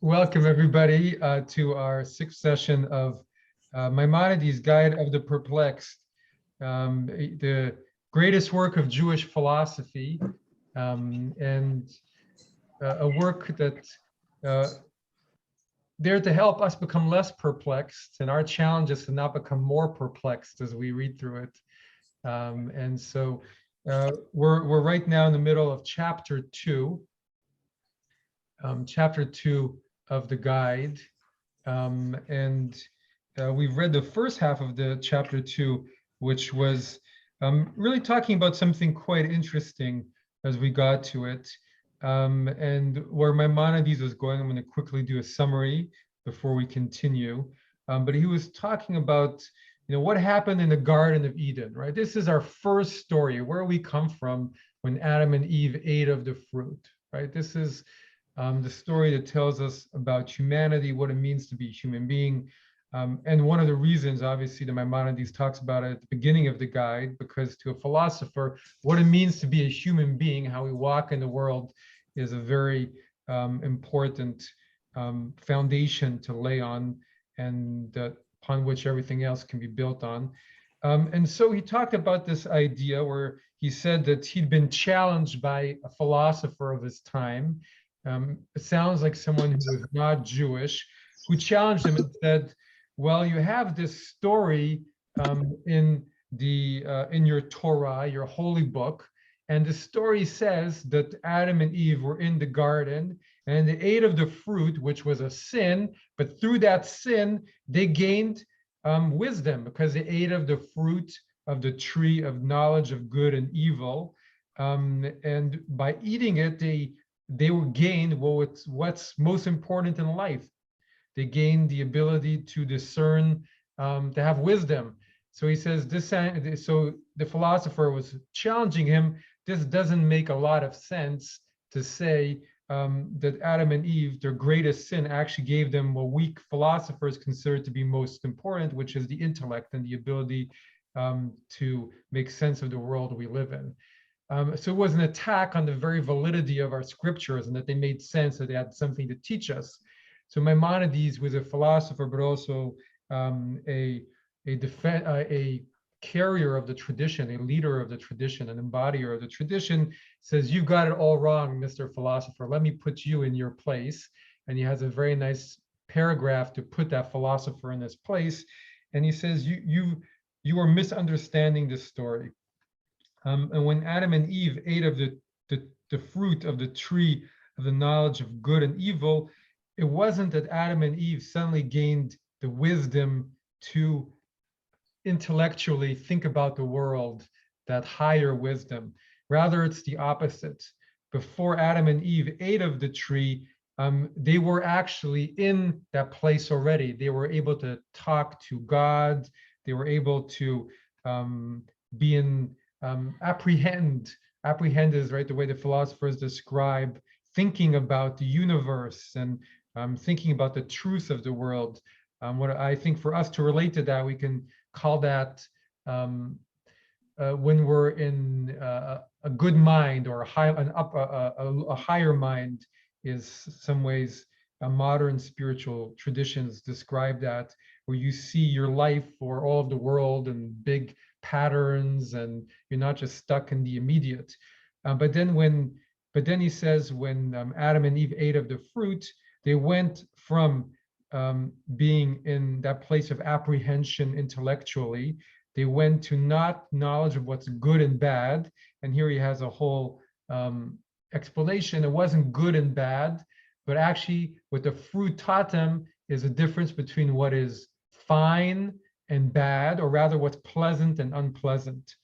Welcome everybody to our sixth session of Maimonides' Guide of the Perplexed, the greatest work of Jewish philosophy, and a work that there to help us become less perplexed, and our challenge is to not become more perplexed as we read through it. And so we're right now in the middle of chapter 2. Chapter 2 of the guide, and we've read the first half of the chapter 2, which was really talking about something quite interesting as we got to it, and where Maimonides was going. I'm going to quickly do a summary before we continue, but he was talking about what happened in the Garden of Eden, right? This is our first story, where we come from when Adam and Eve ate of the fruit, right? This is the story that tells us about humanity, what it means to be a human being. And one of the reasons, obviously, that Maimonides talks about it at the beginning of the guide, because to a philosopher, what it means to be a human being, how we walk in the world, is a very important foundation to lay on, and upon which everything else can be built on. And so he talked about this idea where he said that he'd been challenged by a philosopher of his time. It sounds like someone who was not Jewish, who challenged him and said, well, you have this story in your Torah, your holy book, and the story says that Adam and Eve were in the garden and they ate of the fruit, which was a sin, but through that sin, they gained wisdom because they ate of the fruit of the tree of knowledge of good and evil. And by eating it, they were gained what's most important in life. They gained the ability to discern, to have wisdom. So he says this. So the philosopher was challenging him. This doesn't make a lot of sense to say that Adam and Eve, their greatest sin, actually gave them what we philosophers consider to be most important, which is the intellect and the ability to make sense of the world we live in. So it was an attack on the very validity of our scriptures and that they made sense, that they had something to teach us. So Maimonides was a philosopher, but also a carrier of the tradition, a leader of the tradition, an embodier of the tradition, says, you've got it all wrong, Mr. Philosopher. Let me put you in your place. And he has a very nice paragraph to put that philosopher in his place. And he says, you are misunderstanding this story. And when Adam and Eve ate of the fruit of the tree of the knowledge of good and evil, it wasn't that Adam and Eve suddenly gained the wisdom to intellectually think about the world, that higher wisdom. Rather, it's the opposite. Before Adam and Eve ate of the tree, they were actually in that place already. They were able to talk to God. They were able to be in apprehend is right the way the philosophers describe thinking about the universe and thinking about the truth of the world. What I think for us to relate to that, we can call that when we're in a good mind, or a higher mind is some ways modern spiritual traditions describe that, where you see your life or all of the world and big patterns, and you're not just stuck in the immediate. But then he says, when Adam and Eve ate of the fruit, they went from being in that place of apprehension intellectually, they went to not knowledge of what's good and bad. And here he has a whole explanation. It wasn't good and bad, but actually what the fruit taught them is a difference between what is fine and bad, or rather what's pleasant and unpleasant,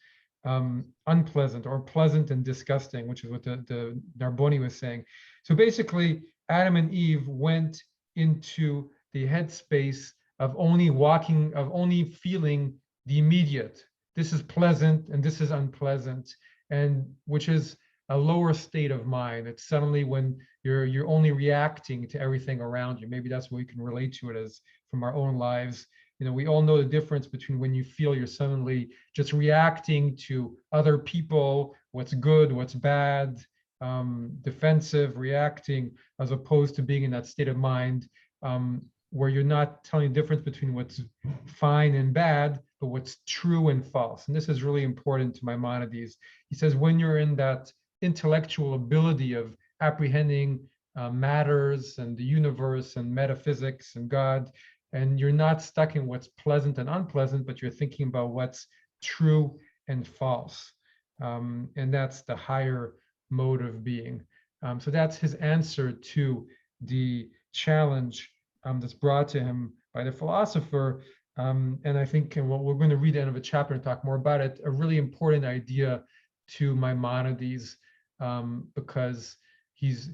unpleasant or pleasant and disgusting, which is what the Narboni was saying. So basically, Adam and Eve went into the headspace of only feeling the immediate. This is pleasant and this is unpleasant, and which is a lower state of mind. It's suddenly when you're only reacting to everything around you. Maybe that's what we can relate to it as from our own lives. We all know the difference between when you feel you're suddenly just reacting to other people, what's good, what's bad, defensive, reacting, as opposed to being in that state of mind where you're not telling the difference between what's fine and bad, but what's true and false. And this is really important to Maimonides. He says, when you're in that intellectual ability of apprehending matters and the universe and metaphysics and God, and you're not stuck in what's pleasant and unpleasant, but you're thinking about what's true and false. And that's the higher mode of being. So that's his answer to the challenge that's brought to him by the philosopher. And I think, and we're going to read the end of a chapter and talk more about it, a really important idea to Maimonides, because he's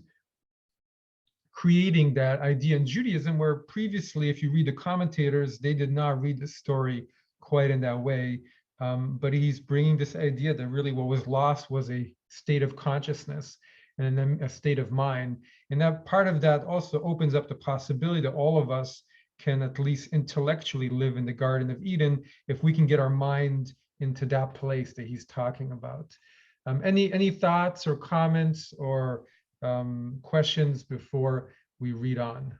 creating that idea in Judaism, where previously, if you read the commentators, they did not read the story quite in that way. But he's bringing this idea that really what was lost was a state of consciousness and then a state of mind. And that part of that also opens up the possibility that all of us can at least intellectually live in the Garden of Eden if we can get our mind into that place that he's talking about. Any thoughts or comments or questions before we read on?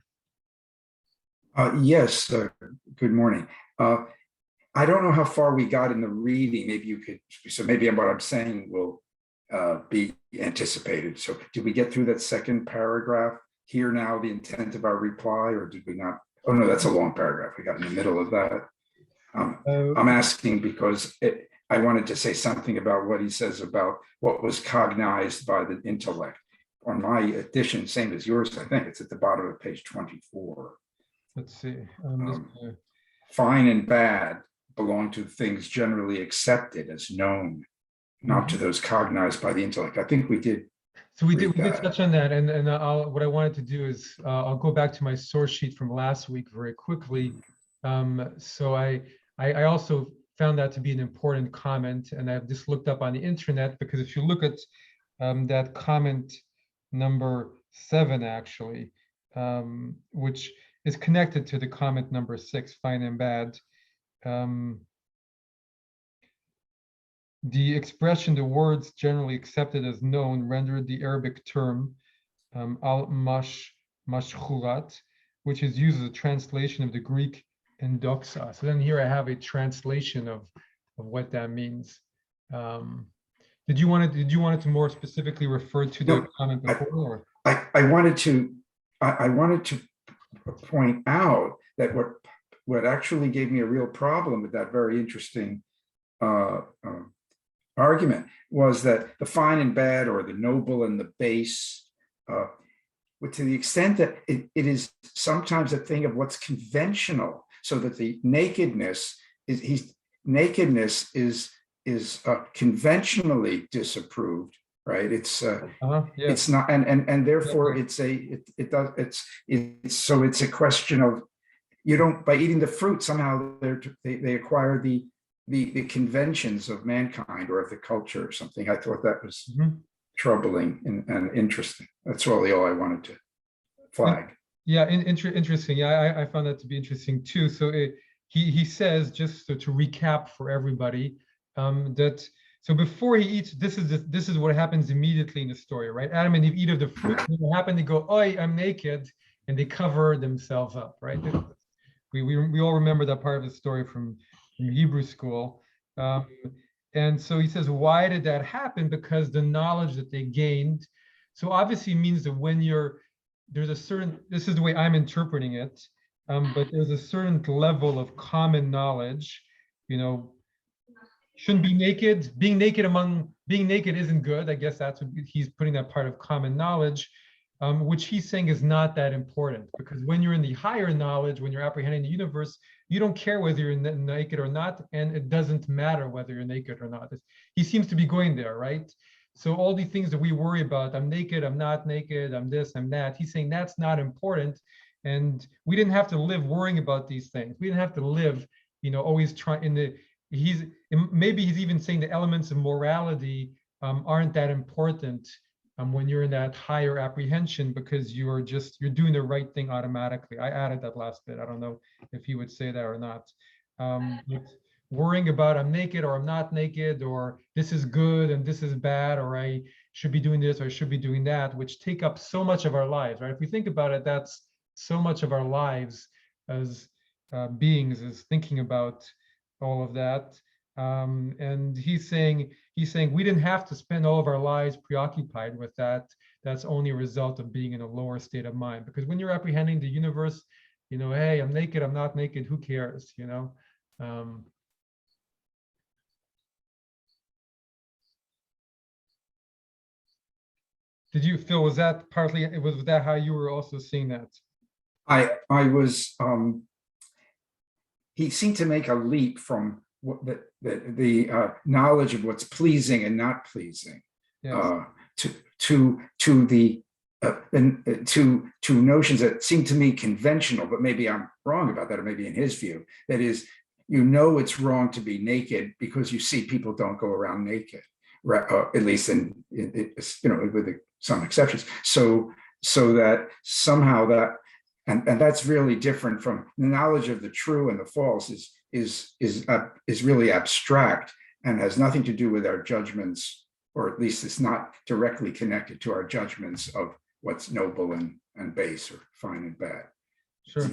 Yes, good morning. I don't know how far we got in the reading. Maybe you could, so maybe what I'm saying will be anticipated. So did we get through that second paragraph? Hear now the intent of our reply, or did we not? Oh no, that's a long paragraph. We got in the middle of that. I'm asking because I wanted to say something about what he says about what was cognized by the intellect. On my edition, same as yours, I think it's at the bottom of page 24. Let's see. Fine and bad belong to things generally accepted as known, not to those cognized by the intellect. I think we did. So we did touch on that, and what I wanted to do is I'll go back to my source sheet from last week very quickly. So I also found that to be an important comment, and I've just looked up on the internet, because if you look at that comment number 7, actually, which is connected to the comment number 6, fine and bad. The expression, the words generally accepted as known, rendered the Arabic term al-mashchurat, which is used as a translation of the Greek endoxa. So then here I have a translation of what that means. Did you want it to more specifically refer to the comment before? Or? I wanted to point out that what actually gave me a real problem with that very interesting argument was that the fine and bad, or the noble and the base, to the extent that it is sometimes a thing of what's conventional, so that the nakedness is conventionally disapproved, right? It's it's not, and therefore it's a question of, you don't, by eating the fruit, somehow they acquire the conventions of mankind or of the culture or something. I thought that was troubling and interesting. That's really all I wanted to flag. Yeah, interesting. Yeah, I found that to be interesting too. So he says, just to recap for everybody, that so before he eats, this is what happens immediately in the story, right? Adam and Eve eat of the fruit, and they happen to go, "Oi, I'm naked," and they cover themselves up, right? We all remember that part of the story from Hebrew school. And so he says, why did that happen? Because the knowledge that they gained. So obviously means that when there's a certain, this is the way I'm interpreting it, but there's a certain level of common knowledge, shouldn't be naked. Being naked isn't good. I guess that's what he's putting, that part of common knowledge, which he's saying is not that important, because when you're in the higher knowledge, when you're apprehending the universe, you don't care whether you're naked or not, and it doesn't matter whether you're naked or not. He seems to be going there, right? So all the things that we worry about, I'm naked, I'm not naked, I'm this, I'm that, he's saying that's not important. And we didn't have to live worrying about these things. We didn't have to live, always trying maybe he's even saying the elements of morality aren't that important when you're in that higher apprehension, because you're doing the right thing automatically. I added that last bit. I don't know if he would say that or not. worrying about I'm naked or I'm not naked, or this is good and this is bad, or I should be doing this or I should be doing that, which take up so much of our lives, right? If we think about it, that's so much of our lives as beings, is thinking about all of that. And he's saying we didn't have to spend all of our lives preoccupied with that. That's only a result of being in a lower state of mind. Because when you're apprehending the universe, hey, I'm naked, I'm not naked, who cares, Did you, Phil, was that how you were also seeing that? I was, he seemed to make a leap from what the knowledge of what's pleasing and not pleasing, Yes. to the to notions that seem to me conventional, but maybe I'm wrong about that, or maybe in his view, that is, it's wrong to be naked because you see people don't go around naked, right? At least with some exceptions. So that somehow that, and that's really different from the knowledge of the true and the false is really abstract and has nothing to do with our judgments, or at least it's not directly connected to our judgments of what's noble and base, or fine and bad. Sure.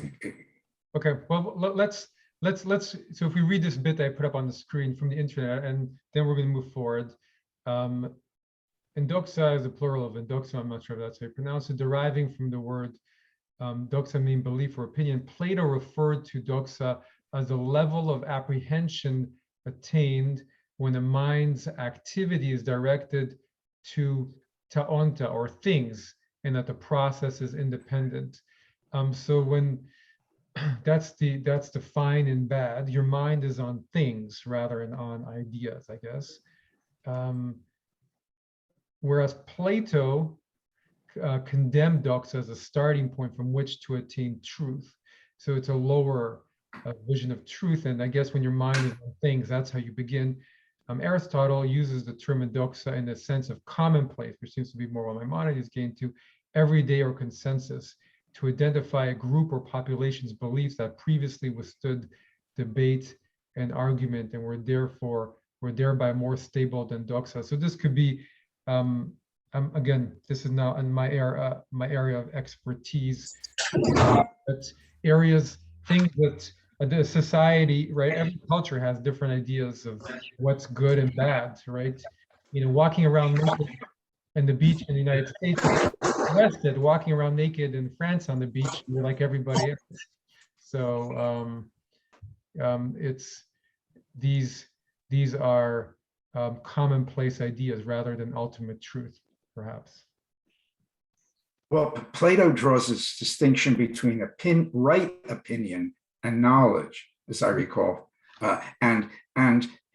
Okay. Well, let's. So if we read this bit that I put up on the screen from the internet, and then we're going to move forward. Endoxa is a plural of endoxa. I'm not sure if that's how you pronounce it. Deriving from the word doxa, mean belief or opinion. Plato referred to doxa as a level of apprehension attained when the mind's activity is directed to taonta, or things, and that the process is independent. So when that's the fine and bad, your mind is on things rather than on ideas, I guess. Whereas Plato condemned doxa as a starting point from which to attain truth. So it's a lower vision of truth. And I guess when your mind is on things, that's how you begin. Aristotle uses the term doxa in the sense of commonplace, which seems to be more what Maimonides gained to, everyday or consensus, to identify a group or population's beliefs that previously withstood debate and argument and were thereby more stable than doxa. So this could be, again, this is now in my area of expertise, but things that the society, right? Every culture has different ideas of what's good and bad, right? Walking around naked in the beach in the United States, arrested. Walking around naked in France on the beach, you're like everybody else. So it's these are commonplace ideas rather than ultimate truth, perhaps. Well, Plato draws this distinction between right opinion and knowledge, as I recall, and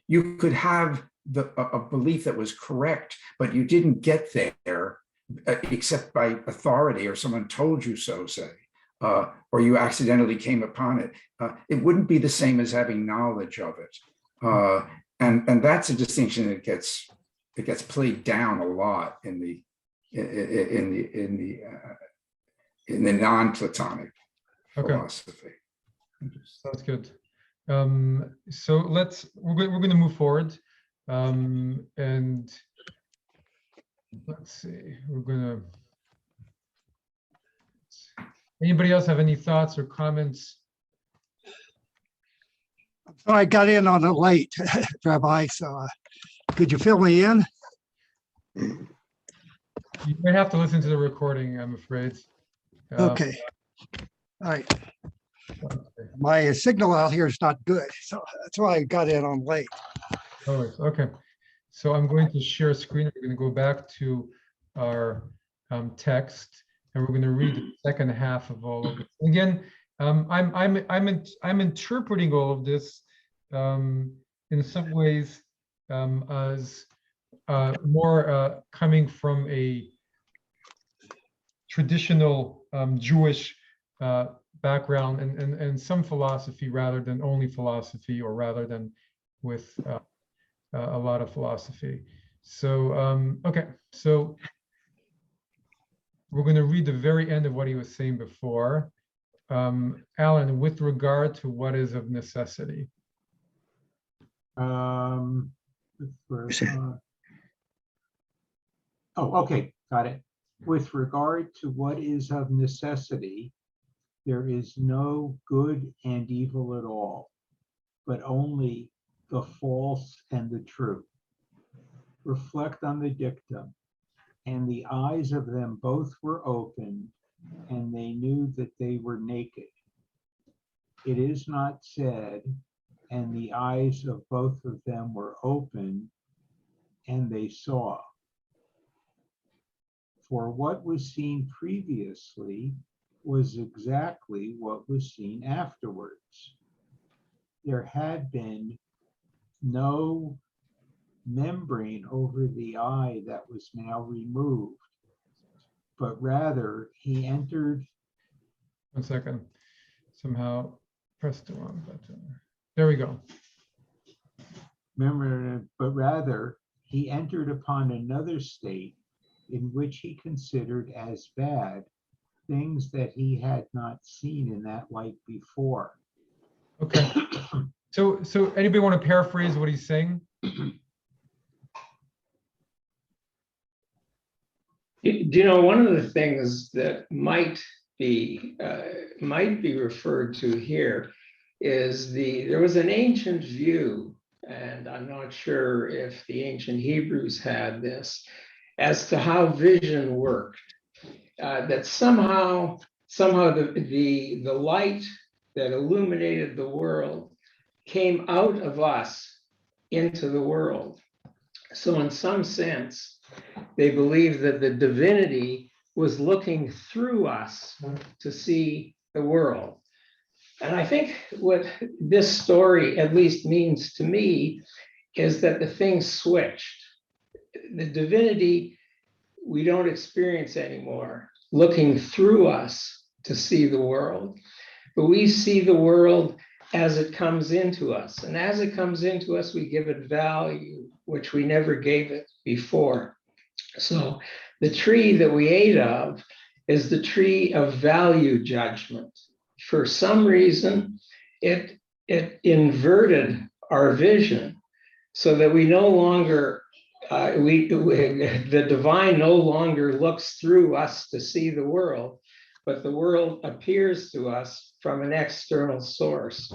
you could have a belief that was correct, but you didn't get there except by authority, or someone told you so, say, or you accidentally came upon it. It wouldn't be the same as having knowledge of it, and that's a distinction that gets played down a lot in the non-Platonic philosophy. Sounds good. So we're going to move forward, and let's see. Anybody else have any thoughts or comments? So I got in on it late, Rabbi. So could you fill me in? You might have to listen to the recording, I'm afraid. Okay. All right. My signal out here is not good, so that's why I got in on late. Oh, okay. So I'm going to share a screen. We're going to go back to our text, and we're going to read the second half of all of it. Again, I'm interpreting all of this in some ways as more coming from a traditional Jewish background and some philosophy rather than only philosophy, or rather than with a lot of philosophy. So, okay, so we're going to read the very end of what he was saying before. Alan, with regard to what is of necessity. Oh, okay, got it. With regard to what is of necessity, there is no good and evil at all, but only the false and the true. Reflect on the dictum, and the eyes of them both were opened, and they knew that they were naked. It is not said, and the eyes of both of them were opened, and they saw. For what was seen previously was exactly what was seen afterwards. There had been no membrane over the eye that was now removed, but rather he entered. 1 second. Somehow pressed the wrong button. There we go. Remember, but rather he entered upon another state in which he considered as bad things that he had not seen in that light before. Okay. So anybody want to paraphrase what he's saying? You know, one of the things that might be referred to here is there was an ancient view, and I'm not sure if the ancient Hebrews had this, as to how vision worked. That somehow the light that illuminated the world came out of us into the world. So in some sense, they believe that the divinity was looking through us to see the world. And I think what this story at least means to me is that the thing switched. The divinity we don't experience anymore, looking through us to see the world, but we see the world as it comes into us. And as it comes into us, we give it value, which we never gave it before. So the tree that we ate of is the tree of value judgment. For some reason, it inverted our vision so that we no longer, the divine no longer looks through us to see the world, but the world appears to us from an external source.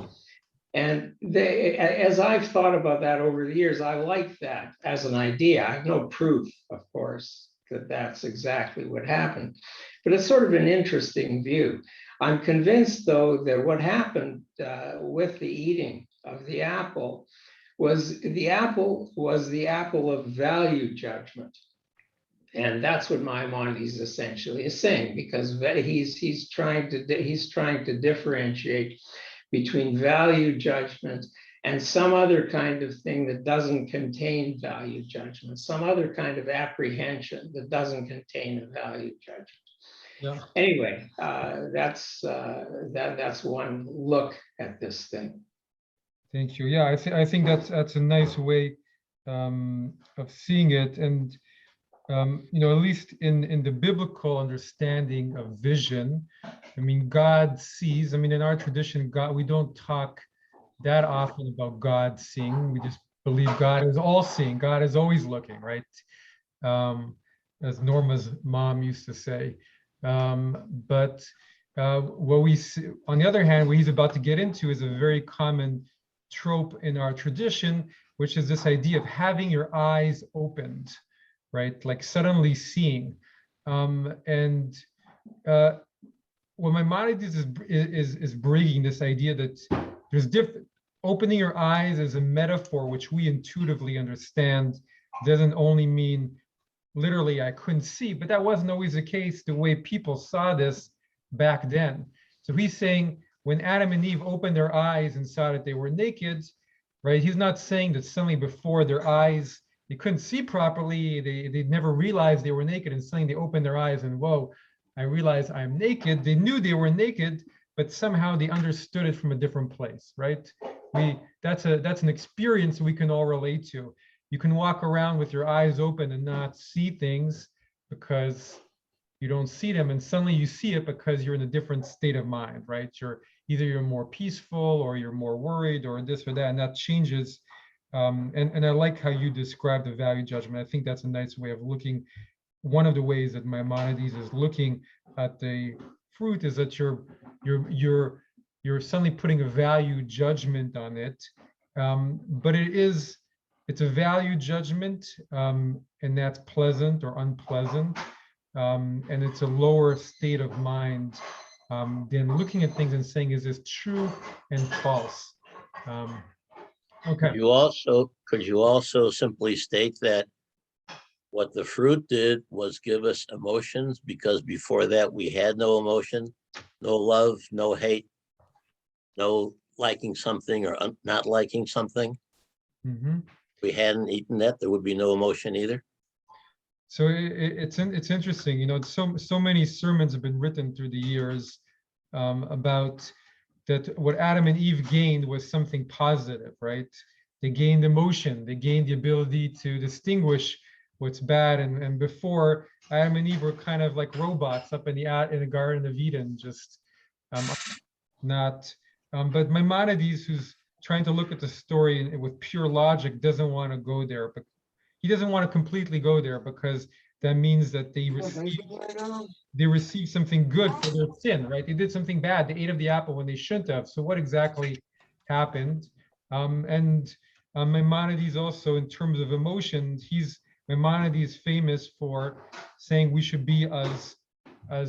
And as I've thought about that over the years, I like that as an idea. I have no proof, of course, that that's exactly what happened, but it's sort of an interesting view. I'm convinced, though, that what happened with the eating of the apple was the apple of value judgment. And that's what Maimonides essentially is saying, because he's trying to differentiate between value judgment and some other kind of thing that doesn't contain value judgment, some other kind of apprehension that doesn't contain a value judgment. Yeah. Anyway, that's one look at this thing. Thank you. Yeah, I think that's a nice way of seeing it, and you know, at least in the biblical understanding of vision, I mean, God sees. I mean, in our tradition, we don't talk that often about God seeing. We just believe God is all seeing. God is always looking, right? As Norma's mom used to say. But what we see, on the other hand, what he's about to get into is a very common trope in our tradition, which is this idea of having your eyes opened, right? Like suddenly seeing. And what Maimonides is bringing this idea that there's different. Opening your eyes is a metaphor which we intuitively understand doesn't only mean literally I couldn't see, but that wasn't always the case the way people saw this back then. So he's saying when Adam and Eve opened their eyes and saw that they were naked, right? He's not saying that suddenly before their eyes, they couldn't see properly, they never realized they were naked, and suddenly they opened their eyes and whoa, I realize I'm naked. They knew they were naked, but somehow they understood it from a different place, right? That's an experience we can all relate to. You can walk around with your eyes open and not see things because you don't see them, and suddenly you see it because you're in a different state of mind, right? You're more peaceful or you're more worried or this or that, and that changes and I like how you describe the value judgment. I think that's a nice way of looking. One of the ways that Maimonides is looking at the fruit is that you're suddenly putting a value judgment on it, but it's a value judgment, and that's pleasant or unpleasant, and it's a lower state of mind than looking at things and saying, is this true and false? Okay. Could you also simply state that what the fruit did was give us emotions, because before that we had no emotion, no love, no hate, no liking something or not liking something? Mhm. If we hadn't eaten that, there would be no emotion either. So it's interesting, you know, so many sermons have been written through the years about that what Adam and Eve gained was something positive, right? They gained emotion, they gained the ability to distinguish what's bad, and before, Adam and Eve were kind of like robots up in the Garden of Eden, just not. But Maimonides, who's trying to look at the story with pure logic, doesn't want to go there, but he doesn't want to completely go there, because that means that they receive something good for their sin, right? They did something bad. They ate of the apple when they shouldn't have. So what exactly happened? Maimonides also, in terms of emotions, Maimonides famous for saying we should be as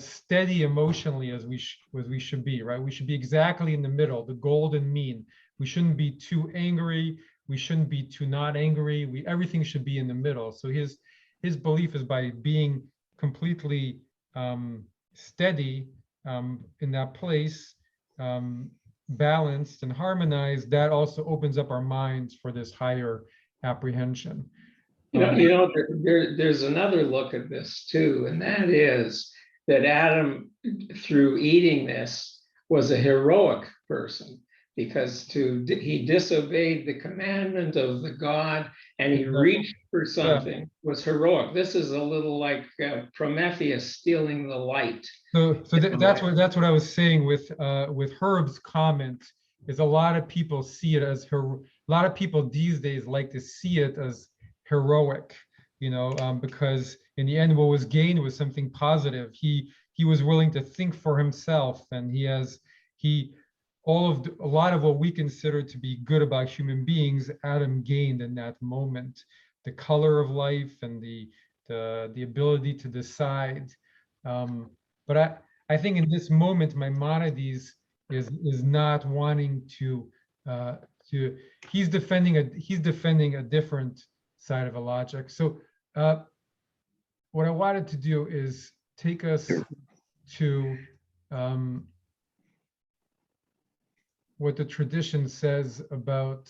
steady emotionally as we should be, right? We should be exactly in the middle, the golden mean. We shouldn't be too angry. We shouldn't be too not angry. Everything should be in the middle. So his belief is by being completely steady in that place, balanced and harmonized, that also opens up our minds for this higher apprehension. There's another look at this too, and that is that Adam, through eating this, was a heroic person, because he disobeyed the commandment of the God, and he reached for something, was heroic. This is a little like Prometheus stealing the light. So that's what I was saying with Herb's comment, is a lot of people see it as a lot of people these days like to see it as heroic, you know, because in the end, what was gained was something positive. He was willing to think for himself, and a lot of what we consider to be good about human beings, Adam gained in that moment. The color of life and the ability to decide. But I think in this moment, Maimonides is not wanting to he's defending a different side of a logic. So what I wanted to do is take us to what the tradition says about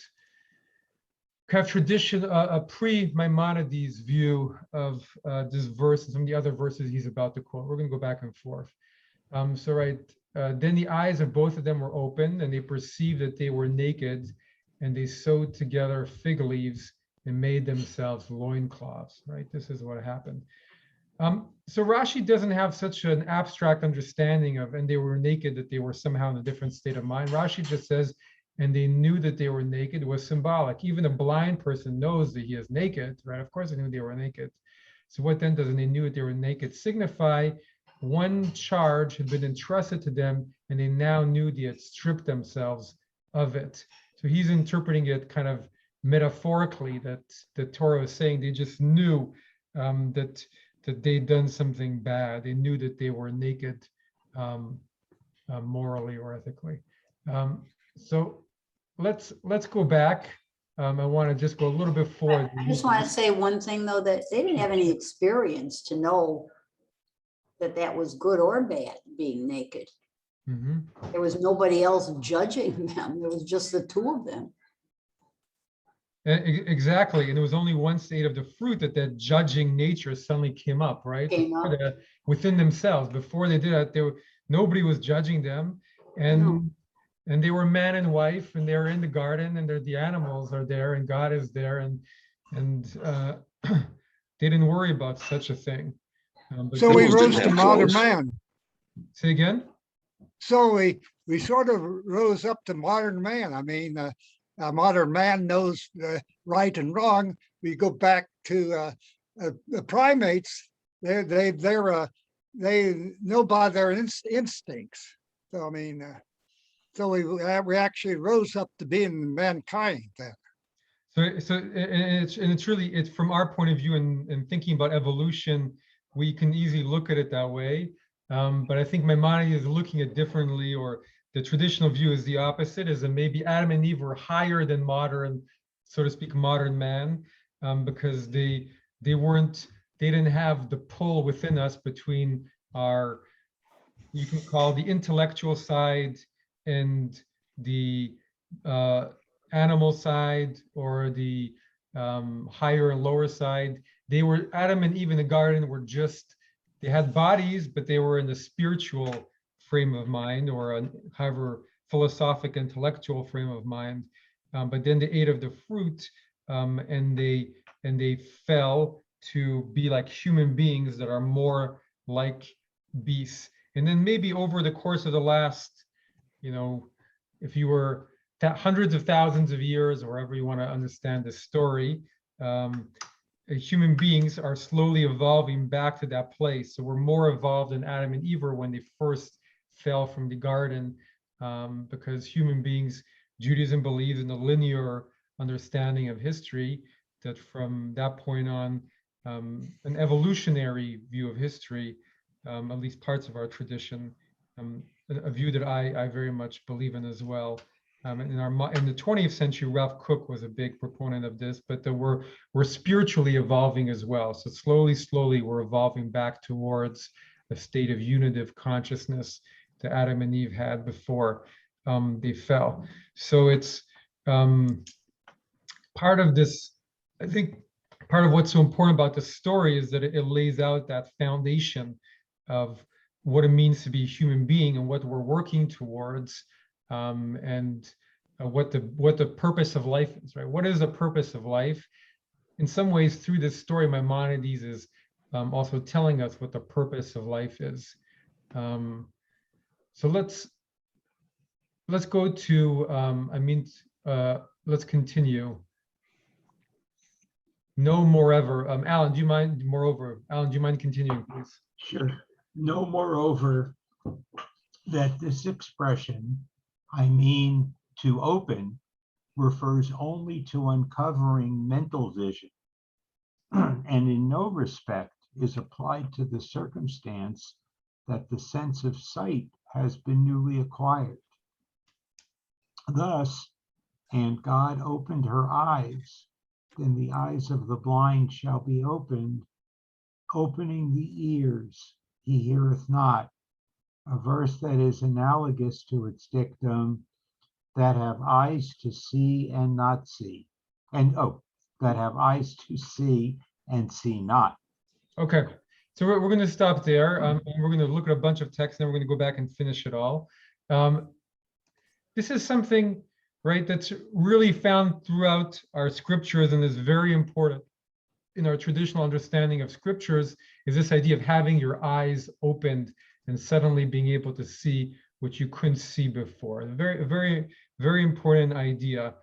a pre-Maimonides view of this verse and some of the other verses he's about to quote. We're going to go back and forth. Then the eyes of both of them were opened, and they perceived that they were naked, and they sewed together fig leaves and made themselves loincloths, right? This is what happened. So Rashi doesn't have such an abstract understanding of, and they were naked, that they were somehow in a different state of mind. Rashi just says, and they knew that they were naked. It was symbolic. Even a blind person knows that he is naked, right? Of course they knew they were naked. So what then does, and they knew that they were naked, signify one charge had been entrusted to them, and they now knew they had stripped themselves of it. So he's interpreting it kind of metaphorically, that the Torah is saying they just knew that they'd done something bad. They knew that they were naked morally or ethically. So let's go back. I want to just go a little bit forward. I just want to say one thing, though, that they didn't have any experience to know that was good or bad, being naked. Mm-hmm. There was nobody else judging them. There was just the two of them. Exactly. And there was only one state of the fruit that judging nature suddenly came up, right? Within themselves. Before they did that, nobody was judging them. And they were man and wife, and they were in the garden, and the animals are there, and God is there, and they didn't worry about such a thing. So we rose to modern man. Say again? So we sort of rose up to modern man. I mean, modern man knows right and wrong. We go back to the primates. They know by their instincts. So I mean, so we actually rose up to being mankind then. It's really, it's from our point of view and thinking about evolution, we can easily look at it that way. But I think Maimonides is looking at differently, or the traditional view is the opposite, is that maybe Adam and Eve were higher than modern, so to speak, modern man, because they didn't have the pull within us between our, you can call the intellectual side and the animal side, or the higher and lower side. They were, Adam and Eve in the garden were just, they had bodies, but they were in the spiritual frame of mind, or a, however, philosophic, intellectual frame of mind. But then they ate of the fruit, and they fell to be like human beings that are more like beasts. And then maybe over the course of the last, if you were hundreds of thousands of years, or however you want to understand the story, human beings are slowly evolving back to that place. So we're more evolved than Adam and Eve were when they first fell from the garden, because human beings, Judaism believes in a linear understanding of history, that from that point on, an evolutionary view of history, at least parts of our tradition, a view that I very much believe in as well. In the 20th century, Ralph Cook was a big proponent of this, but that we're spiritually evolving as well. So slowly, we're evolving back towards a state of unitive consciousness that Adam and Eve had before they fell. So it's part of this, I think part of what's so important about the story is that it lays out that foundation of what it means to be a human being and what we're working towards, and what the purpose of life is, right? What is the purpose of life? In some ways, through this story, Maimonides is also telling us what the purpose of life is. So let's go to, let's continue. No moreover. Alan, do you mind? Moreover, Alan, do you mind continuing, please? Sure. No, moreover, that this expression, I mean to open, refers only to uncovering mental vision, and in no respect is applied to the circumstance that the sense of sight has been newly acquired. Thus, and God opened her eyes, then the eyes of the blind shall be opened, opening the ears, he heareth not, a verse that is analogous to its dictum, that have eyes to see and not see, that have eyes to see and see not. Okay, so we're going to stop there, and we're going to look at a bunch of texts, and then we're going to go back and finish it all. This is something, right, that's really found throughout our scriptures and is very important in our traditional understanding of scriptures, is this idea of having your eyes opened and suddenly being able to see what you couldn't see before. A very important idea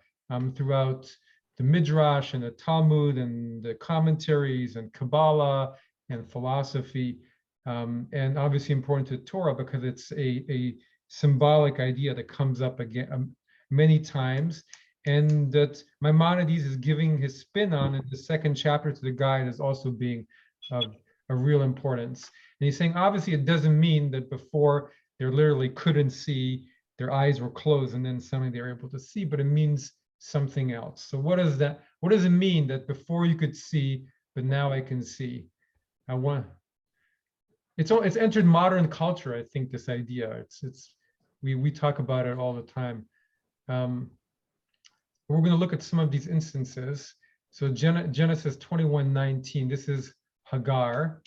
throughout the Midrash and the Talmud and the commentaries and Kabbalah and philosophy, and obviously important to Torah because it's a symbolic idea that comes up again many times, and that Maimonides is giving his spin on in the second chapter to the guide as also being of a real importance. And he's saying, obviously, it doesn't mean that before they literally couldn't see, their eyes were closed, and then suddenly they were able to see, but it means something else. So what does that? What does it mean that before you could see, but now I can see? It's entered modern culture. I think this idea. We talk about it all the time. We're going to look at some of these instances. So Genesis 21:19. This is Hagar,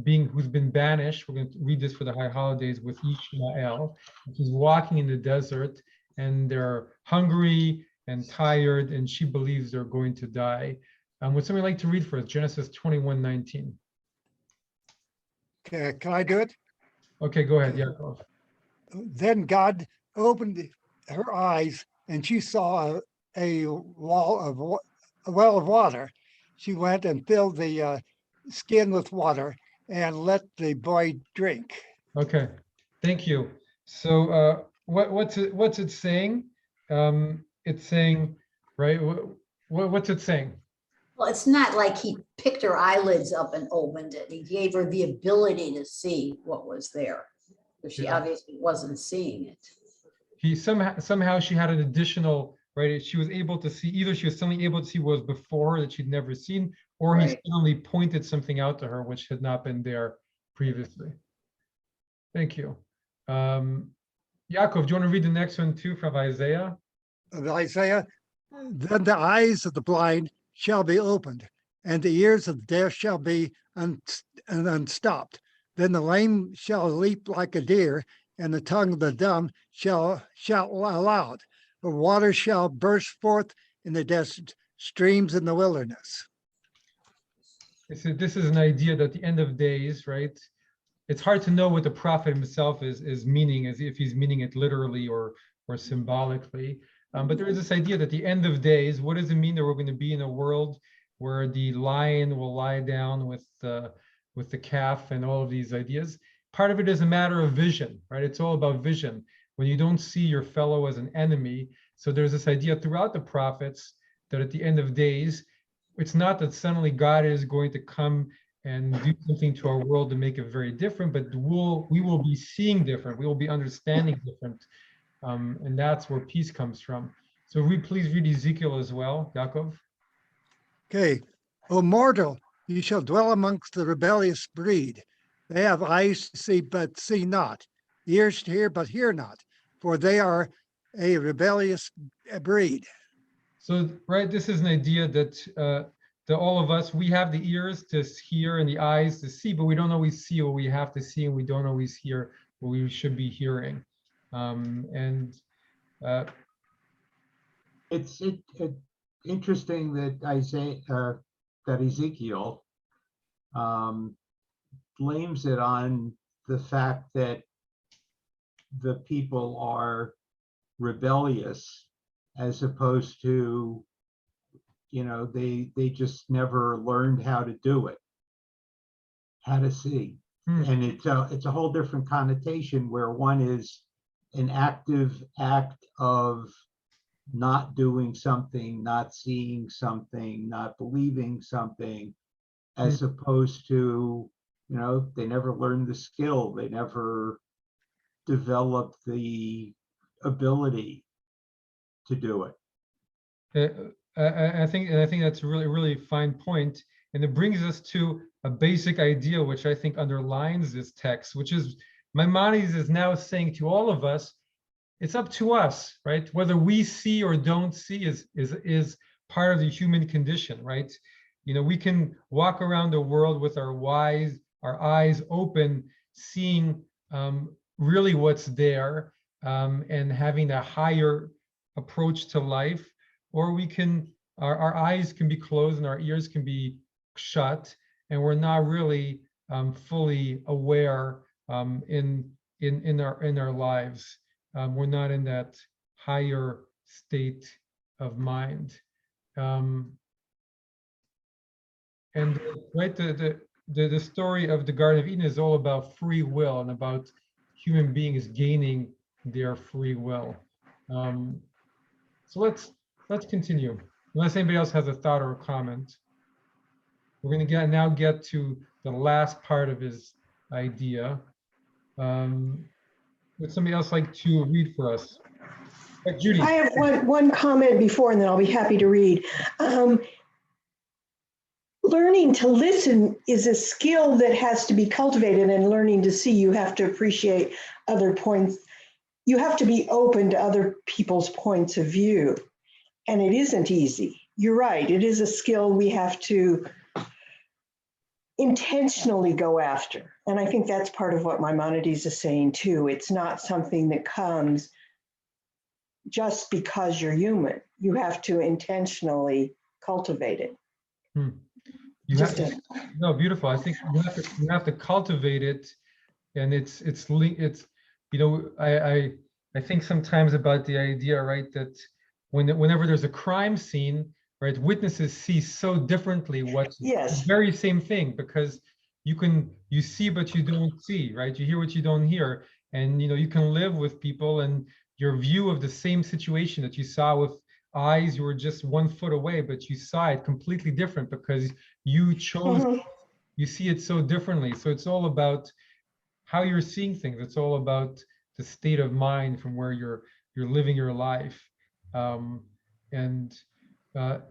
who's been banished. We're going to read this for the high holidays with Ishmael. She's walking in the desert, and they're hungry and tired, and she believes they're going to die. Would somebody like to read for us Genesis 21:19? Okay, can I do it? Okay, go ahead, Yaakov. Then God opened her eyes, and she saw a a well of water. She went and filled the skin with water and let the boy drink. Okay, thank you. So what's it saying? It's saying, right? What's it saying? Well, it's not like he picked her eyelids up and opened it. He gave her the ability to see what was there. But she Yeah. obviously wasn't seeing it. He somehow she had an additional, right? She was able to see, either she was suddenly able to see what was before her that she'd never seen, or he Right. suddenly pointed something out to her which had not been there previously. Thank you. Yaakov, do you want to read the next one too from Isaiah? Of Isaiah, then the eyes of the blind shall be opened, and the ears of the deaf shall be unstopped. Then the lame shall leap like a deer, and the tongue of the dumb shall shout aloud. The water shall burst forth in the desert, streams in the wilderness. This is an idea that at the end of days, right? It's hard to know what the prophet himself is meaning, as if he's meaning it literally or symbolically. But there is this idea that the end of days, what does it mean that we're going to be in a world where the lion will lie down with the calf and all of these ideas? Part of it is a matter of vision, right? It's all about vision. When you don't see your fellow as an enemy. So there's this idea throughout the prophets that at the end of days, it's not that suddenly God is going to come and do something to our world to make it very different, but we will be seeing different. We will be understanding different. And that's where peace comes from. So please read Ezekiel as well, Yaakov. Okay. O mortal, you shall dwell amongst the rebellious breed. They have eyes to see, but see not, ears to hear, but hear not, for they are a rebellious breed. So, right, this is an idea that all of us, we have the ears to hear and the eyes to see, but we don't always see what we have to see, and we don't always hear what we should be hearing. It's interesting that Ezekiel blames it on the fact that the people are rebellious, as opposed to, they just never learned how to do it, how to see. And it's a whole different connotation, where one is an active act of not doing something, not seeing something, not believing something, as opposed to, they never learned the skill, they never developed the ability to do it. I think that's a really, really fine point. And it brings us to a basic idea, which I think underlines this text, which is Maimonides is now saying to all of us, it's up to us, right? Whether we see or don't see is part of the human condition, right? We can walk around the world with our eyes open, seeing really what's there, and having a higher approach to life, or we can, our eyes can be closed and our ears can be shut, and we're not really fully aware in our lives. We're not in that higher state of mind. And right, the story of the Garden of Eden is all about free will and about human beings gaining their free will. So let's continue. Unless anybody else has a thought or a comment. We're going to now get to the last part of his idea. Would somebody else like to read for us? Judy. I have one comment before, and then I'll be happy to read. Learning to listen is a skill that has to be cultivated, and learning to see, you have to appreciate other points. You have to be open to other people's points of view, and it isn't easy. You're right, it is a skill we have to intentionally go after. And I think that's part of what Maimonides is saying too. It's not something that comes just because you're human. You have to intentionally cultivate it. No, beautiful. I think you have to cultivate it, and it's I think sometimes about the idea, right, that whenever there's a crime scene, right, witnesses see so differently what's the Yes. very same thing, because you see but you don't see, right? You hear what you don't hear, and you can live with people, and your view of the same situation that you saw with eyes, you were just 1 foot away, but you saw it completely different because you chose. Mhm. You see it so differently. So it's all about how you're seeing things. It's all about the state of mind from where you're living your life. Um, and so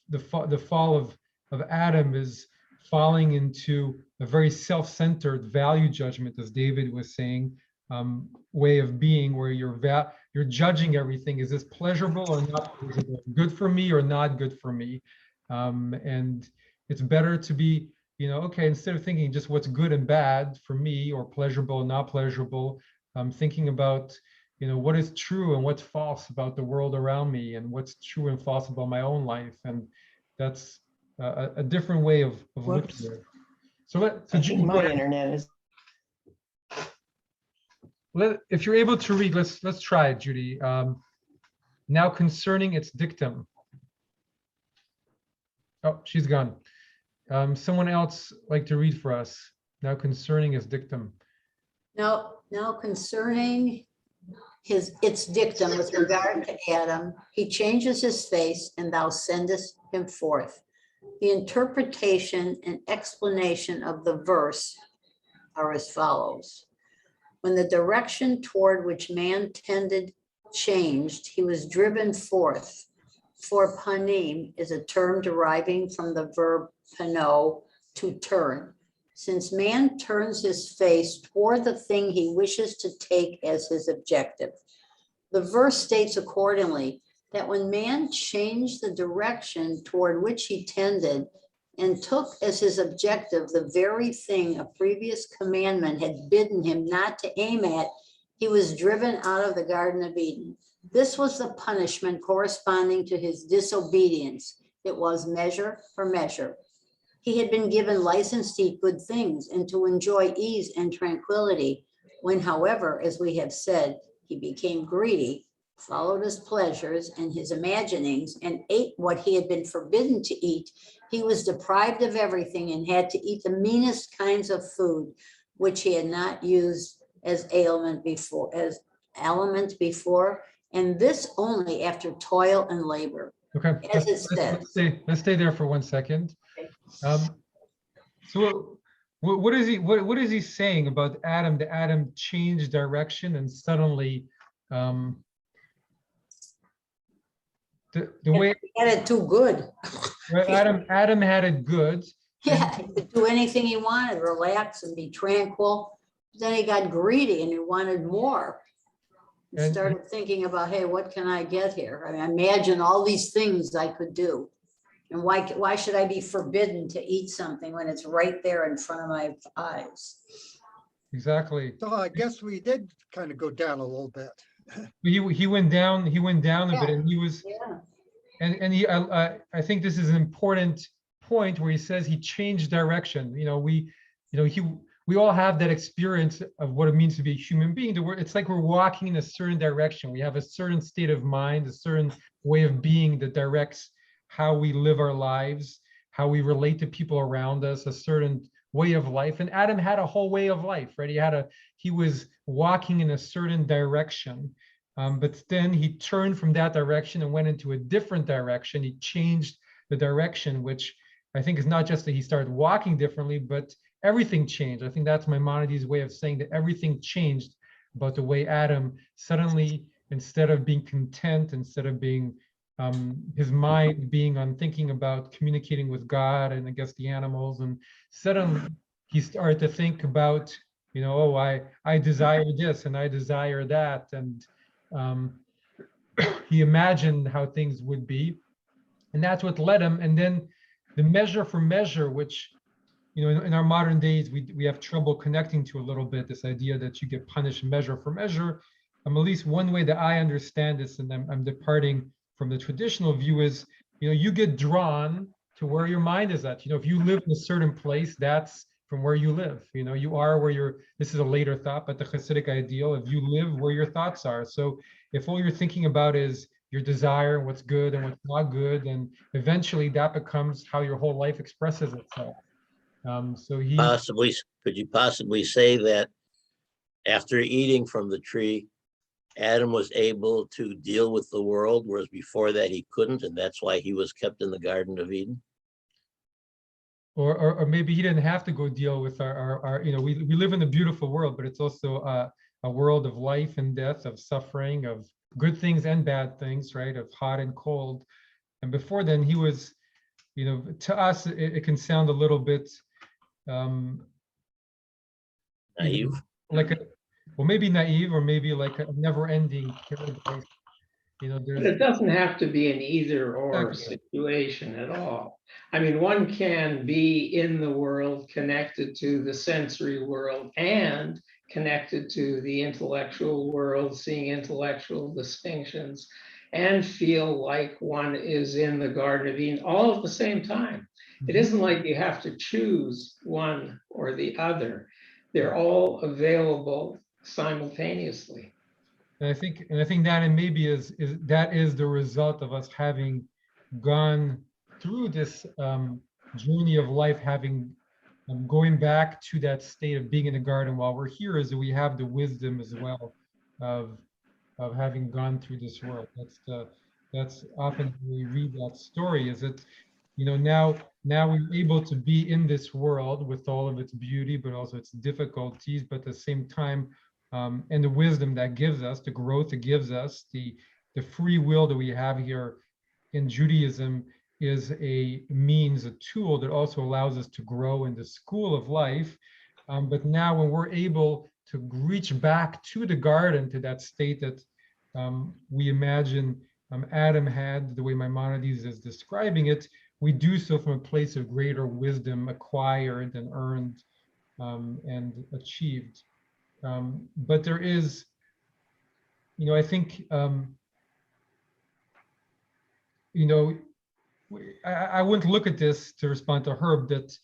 the fall of Adam is falling into a very self-centered value judgment, as David was saying, way of being, where you're judging everything. Is this pleasurable or not pleasurable? Good for me or not good for me? And it's better to be, okay, instead of thinking just what's good and bad for me, or pleasurable and not pleasurable, thinking about, what is true and what's false about the world around me, and what's true and false about my own life. And that's a different way of Whoops. looking at it. So I Judy, think go my ahead. internet is. If you're able to read, let's try it, Judy. Now concerning its dictum. Oh, she's gone. Someone else like to read for us. Now concerning its dictum. Now concerning its dictum with regard to Adam, he changes his face, and thou sendest him forth. The interpretation and explanation of the verse are as follows. When the direction toward which man tended changed, he was driven forth. For panim is a term deriving from the verb pano, to turn. Since man turns his face toward the thing he wishes to take as his objective. The verse states accordingly that when man changed the direction toward which he tended and took as his objective the very thing a previous commandment had bidden him not to aim at, he was driven out of the Garden of Eden. This was the punishment corresponding to his disobedience. It was measure for measure. He had been given license to eat good things and to enjoy ease and tranquility. When, however, as we have said, he became greedy, followed his pleasures and his imaginings, and ate what he had been forbidden to eat, he was deprived of everything and had to eat the meanest kinds of food, which he had not used as aliment before, and this only after toil and labor. Okay. As it says. Let's stay there for 1 second. So what is he saying about Adam? The Adam changed direction and suddenly the way He had it too good. Adam had it good. Yeah, he could do anything he wanted, relax and be tranquil. Then he got greedy and he wanted more. He And- started thinking about, hey, what can I get here? I mean, imagine all these things I could do. And why should I be forbidden to eat something when it's right there in front of my eyes? Exactly. So I guess we did kind of go down a little bit. He went down a bit, and he was, Yeah, and I think this is an important point where he says he changed direction. We all have that experience of what it means to be a human being. It's like we're walking in a certain direction. We have a certain state of mind, a certain way of being that directs how we live our lives, how we relate to people around us, a certain way of life. And Adam had a whole way of life, right? He was walking in a certain direction, but then he turned from that direction and went into a different direction. He changed the direction, which I think is not just that he started walking differently, but everything changed. I think that's Maimonides' way of saying that everything changed about the way Adam suddenly, instead of being content, instead of being his mind being on thinking about communicating with God and I guess the animals, and suddenly he started to think about, oh, I desire this and I desire that, and he imagined how things would be, and that's what led him. And then the measure for measure, which in our modern days we have trouble connecting to a little bit, this idea that you get punished measure for measure. At least one way that I understand this, and I'm departing from the traditional view, is you get drawn to where your mind is at. If you live in a certain place, that's from where you live. You know, you are where you're, this is a later thought, but the Hasidic ideal of you live where your thoughts are. So if all you're thinking about is your desire, what's good and what's not good, and eventually that becomes how your whole life expresses itself. So he, Possibly, could you possibly say that after eating from the tree, Adam was able to deal with the world, whereas before that he couldn't, and that's why he was kept in the Garden of Eden? or maybe he didn't have to go deal with our you know, we live in a beautiful world, but it's also a world of life and death, of suffering, of good things and bad things, right? Of hot and cold. And before then he was, you know, to us, it can sound a little bit you know, Naive? like a, well, maybe naive, or maybe like a never-ending paradise. You know, But there's it doesn't have to be an either or Exactly. situation at all. I mean, one can be in the world, connected to the sensory world and connected to the intellectual world, seeing intellectual distinctions, and feel like one is in the Garden of Eden all at the same time. It isn't like you have to choose one or the other. They're all available simultaneously. And I think that, and maybe is that is the result of us having gone through this journey of life, having going back to that state of being in the garden while we're here, is that we have the wisdom as well of having gone through this world. That's often when we read that story, is that, you know, now we're able to be in this world with all of its beauty, but also its difficulties, but at the same time, and the wisdom that gives us, the growth it gives us, the free will that we have here in Judaism is a means, a tool that also allows us to grow in the school of life. But now when we're able to reach back to the garden, to that state that we imagine Adam had, the way Maimonides is describing it, we do so from a place of greater wisdom acquired and earned and achieved. But there is, you know, I think, you know, I wouldn't look at this, to respond to Herb, that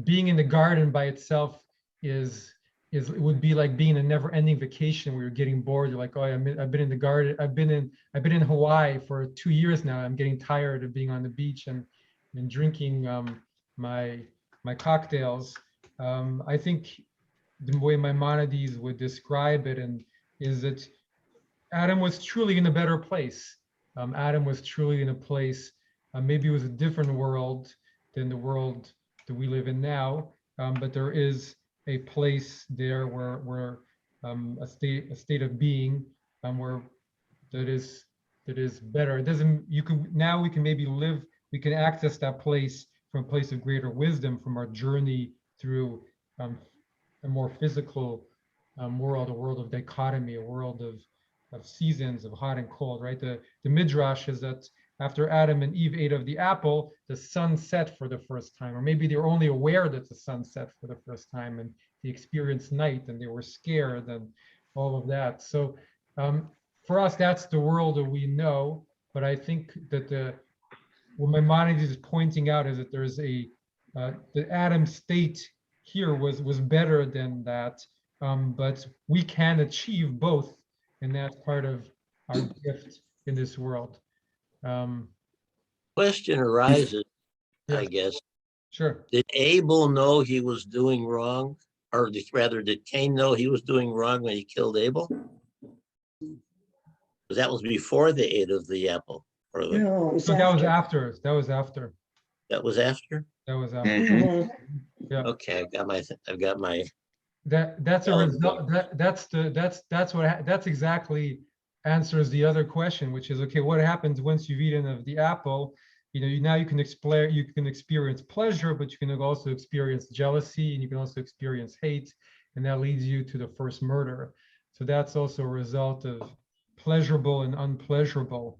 being in the garden by itself is it would be like being a never-ending vacation where you're getting bored. You're like, oh, I've been in the garden. I've been in Hawaii for 2 years now. I'm getting tired of being on the beach and drinking my cocktails. I think the way Maimonides would describe it and is that Adam was truly in a better place. Adam was truly in a place, maybe it was a different world than the world that we live in now, but there is a place there where a state of being where that is better. It doesn't, you can, now we can maybe live, we can access that place from a place of greater wisdom from our journey through a more physical world, a world of dichotomy, a world of seasons, of hot and cold, right? The midrash is that after Adam and Eve ate of the apple, the sun set for the first time, or maybe they were only aware that the sun set for the first time, and they experienced night and they were scared and all of that. So for us, that's the world that we know. But I think that what Maimonides is pointing out is that there's the Adam state here was better than that, but we can achieve both, and that's part of our gift in this world. Question arises, Yes. I guess. Sure. Did Abel know he was doing wrong? Or rather, did Cain know he was doing wrong when he killed Abel? Because that was before they ate of the apple. Or No, it was So that was after. after. That was after. that was after? That was after. Mhm. Yeah. Okay, I've got my, That's a result. That's exactly answers the other question, which is, okay, what happens once you've eaten of the apple? You know, now you can explore, you can experience pleasure, but you can also experience jealousy, and you can also experience hate, and that leads you to the first murder. So that's also a result of pleasurable and unpleasurable.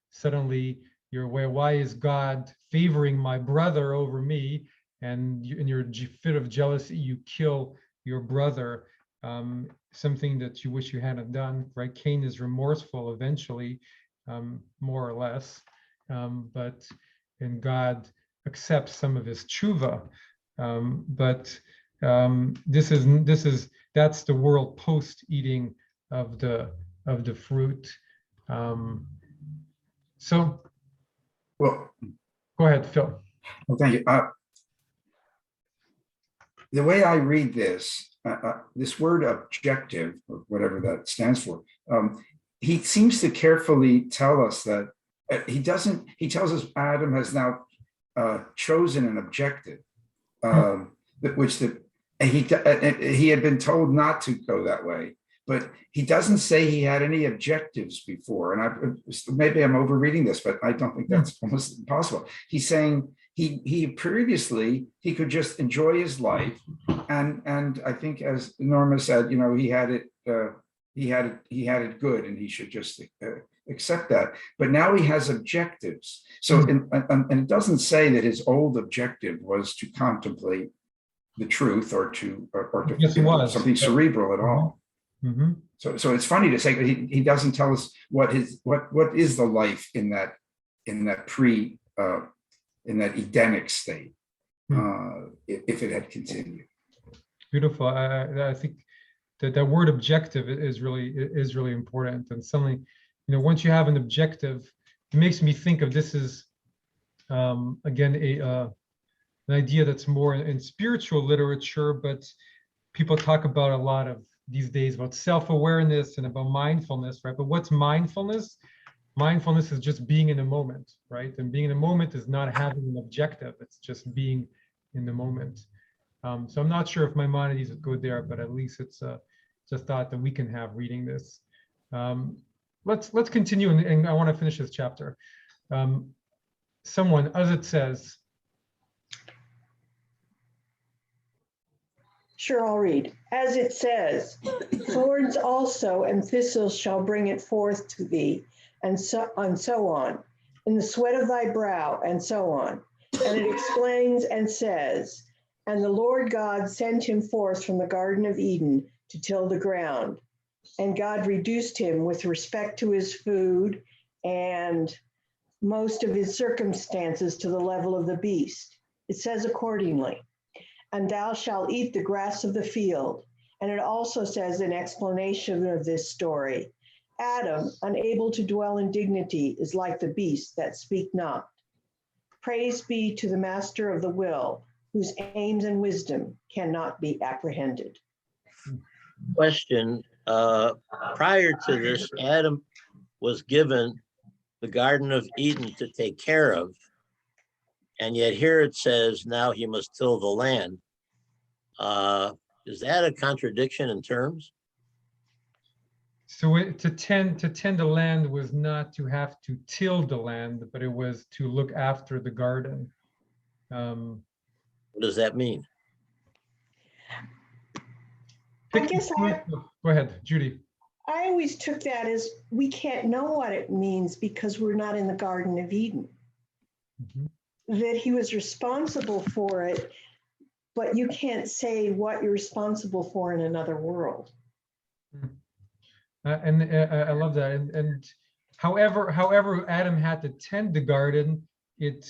Suddenly you're aware, why is God favoring my brother over me? And in your fit of jealousy, you kill your brother, something that you wish you hadn't done, right? Cain is remorseful eventually, more or less, but and God accepts some of his tshuva. But that's the world post eating of the fruit. So Well, go ahead, Phil. well, thank you. The way I read this, this word objective, or whatever that stands for, he seems to carefully tell us that he tells us Adam has now chosen an objective, he had been told not to go that way, but he doesn't say he had any objectives before. And maybe I'm overreading this, but I don't think that's almost impossible. He's saying he previously he could just enjoy his life, and I think, as Norma said, you know, he had it good, and he should just accept that. But now he has objectives. So and it doesn't say that his old objective was to contemplate the truth or to Yes, it was something cerebral at all. Mm-hmm. So it's funny to say that he doesn't tell us what is the life in that Edenic state, if it had continued. Beautiful. I think that word objective is really important. And suddenly, you know, once you have an objective, it makes me think of this as again an idea that's more in spiritual literature, but people talk about a lot of these days about self-awareness and about mindfulness, right? But what's mindfulness? Mindfulness is just being in the moment, right? And being in the moment is not having an objective. It's just being in the moment. So I'm not sure if Maimonides would go there, but at least it's a thought that we can have reading this. Let's continue, and I want to finish this chapter. Someone, as it says. Sure, I'll read. As it says, thorns also and thistles shall bring it forth to thee, and so on, in the sweat of thy brow, and so on. And it explains and says, and the Lord God sent him forth from the Garden of Eden to till the ground. And God reduced him with respect to his food and most of his circumstances to the level of the beast. It says accordingly, and thou shalt eat the grass of the field. And it also says in explanation of this story, Adam, unable to dwell in dignity, is like the beasts that speak not. Praise be to the master of the will, whose aims and wisdom cannot be apprehended. Question, prior to this, Adam was given the Garden of Eden to take care of. And yet here it says now he must till the land. Is that a contradiction in terms? So to tend the land was not to have to till the land, but it was to look after the garden. What does that mean? I guess Go ahead, Judy. I always took that as we can't know what it means because we're not in the Garden of Eden. Mm-hmm. That he was responsible for it, but you can't say what you're responsible for in another world. And I love that. And however Adam had to tend the garden, it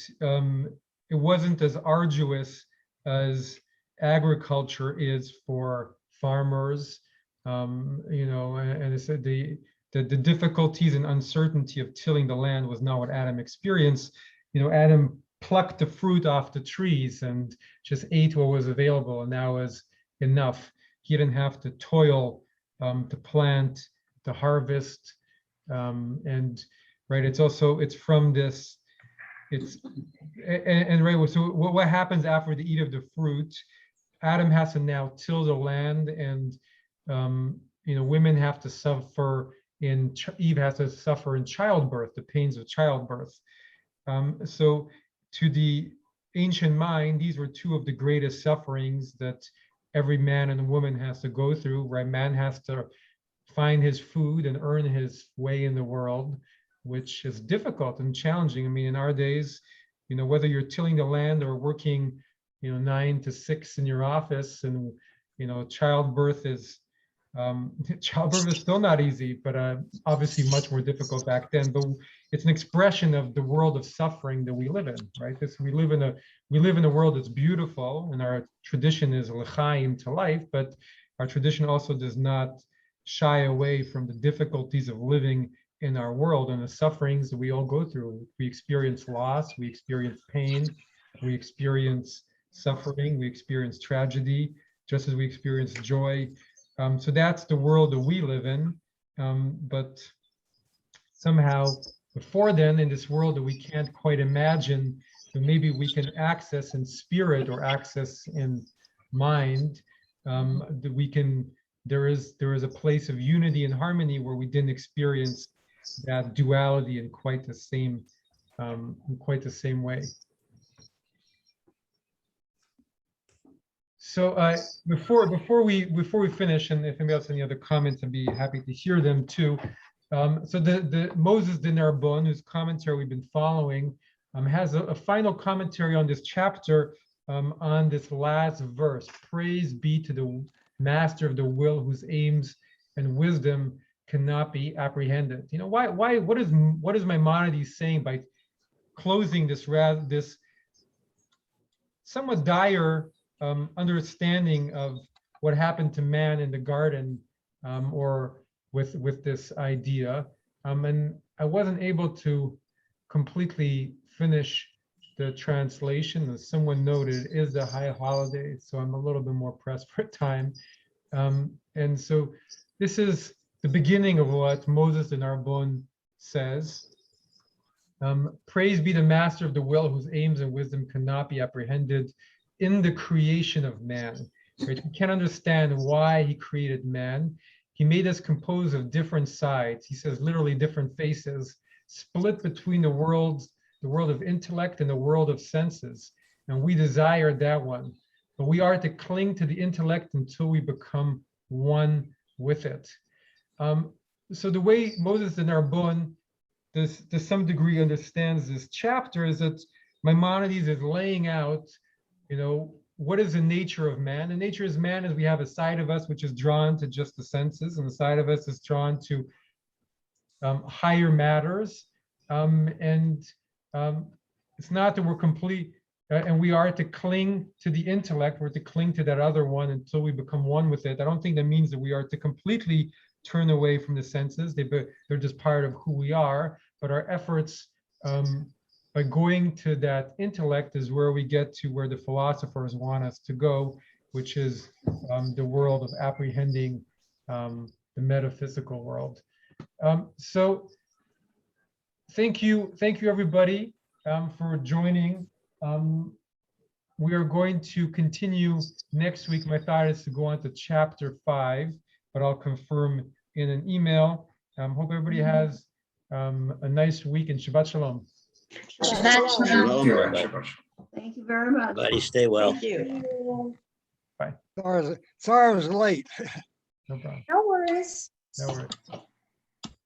wasn't as arduous as agriculture is for farmers. You know, and it said the difficulties and uncertainty of tilling the land was not what Adam experienced. You know, Adam plucked the fruit off the trees and just ate what was available, and that was enough. He didn't have to toil to plant, to harvest, and right. It's from this. And right. So what happens after the eat of the fruit? Adam has to now till the land, and you know, women have to suffer Eve has to suffer in childbirth, the pains of childbirth. So to the ancient mind, these were two of the greatest sufferings that every man and woman has to go through, right? Man has to find his food and earn his way in the world, which is difficult and challenging. I mean, in our days, you know, whether you're tilling the land or working, you know, 9 to 6 in your office, and, you know, childbirth is Childbirth is still not easy, but obviously much more difficult back then. But it's an expression of the world of suffering that we live in, right? We live in a world that's beautiful, and our tradition is l'chaim, to life, but our tradition also does not shy away from the difficulties of living in our world and the sufferings that we all go through. We experience loss, we experience pain, we experience suffering, we experience tragedy, just as we experience joy. So that's the world that we live in. But somehow before then, in this world that we can't quite imagine, that maybe we can access in spirit or access in mind, that we can, there is a place of unity and harmony where we didn't experience that duality in quite the same way. So before we finish, and if anybody else has any other comments, I'd be happy to hear them too. So the Moses de Narbonne, whose commentary we've been following, has a final commentary on this chapter, on this last verse. Praise be to the master of the will, whose aims and wisdom cannot be apprehended. You know, what is Maimonides saying by closing this somewhat dire understanding of what happened to man in the garden, or with this idea, and I wasn't able to completely finish the translation. As someone noted, it is the high holiday, so I'm a little bit more pressed for time, and so this is the beginning of what Moses de Narbonne says. Praise be the master of the will, whose aims and wisdom cannot be apprehended in the creation of man. Right? We can't understand why he created man. He made us composed of different sides. He says literally different faces, split between the world of intellect and the world of senses. And we desire that one. But we are to cling to the intellect until we become one with it. So the way Moses de Narbonne, to some degree, understands this chapter is that Maimonides is laying out, you know, what is the nature of man? The nature of man is we have a side of us which is drawn to just the senses, and the side of us is drawn to higher matters. It's not that we're complete, and we are to cling to the intellect, we're to cling to that other one until we become one with it. I don't think that means that we are to completely turn away from the senses. They're just part of who we are, but our efforts, by going to that intellect, is where we get to where the philosophers want us to go, which is the world of apprehending the metaphysical world. So thank you everybody for joining. We are going to continue next week. My thought is to go on to chapter 5, but I'll confirm in an email. Hope everybody has a nice week, and Shabbat Shalom. Shalom, everybody. Thank you very much. Everybody stay well. Thank you. Sorry I was late. No problem. No worries. No worries.